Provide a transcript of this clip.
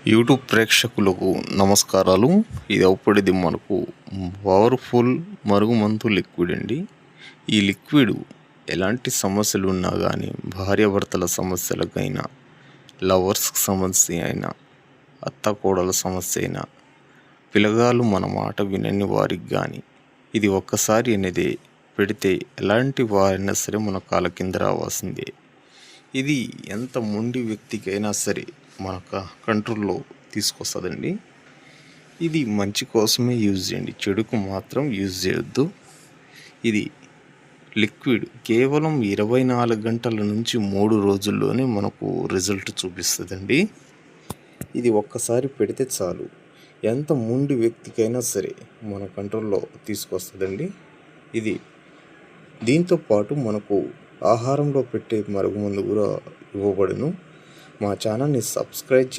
YouTube ప్రేక్షకులకు నమస్కారాలు. ఇది అప్పుడిది మనకు పవర్ఫుల్ మరుగుమంతు లిక్విడ్ అండి. ఈ లిక్విడ్ ఎలాంటి సమస్యలు ఉన్నా కానీ, భార్యాభర్తల సమస్యలకైనా, లవర్స్కి సమస్య అయినా, అత్తకోడల సమస్య అయినా, పిల్లగాళ్ళు మన మాట వినని వారికి కానీ ఇది ఒక్కసారి అనేది పెడితే ఎలాంటి వారైనా సరే మన కాళ్ళ కింద రావాల్సిందే. ఇది ఎంత మొండి వ్యక్తికైనా సరే మన కంట్రోల్లో తీసుకొస్తుందండి. ఇది మంచి కోసమే యూజ్ చేయండి, చెడుకు మాత్రం యూజ్ చేయొద్దు. ఇది లిక్విడ్ కేవలం 24 గంటల నుంచి 3 రోజుల్లోనే మనకు రిజల్ట్ చూపిస్తుందండి. ఇది ఒక్కసారి పెడితే చాలు, ఎంత మొండి వ్యక్తికైనా సరే మన కంట్రోల్లో తీసుకొస్తుందండి. ఇది దీంతో పాటు మనకు ఆహారంలో పెట్టే మరుగుమందు కూడా ఇవ్వబడును. మా ఛానల్ని సబ్స్క్రైబ్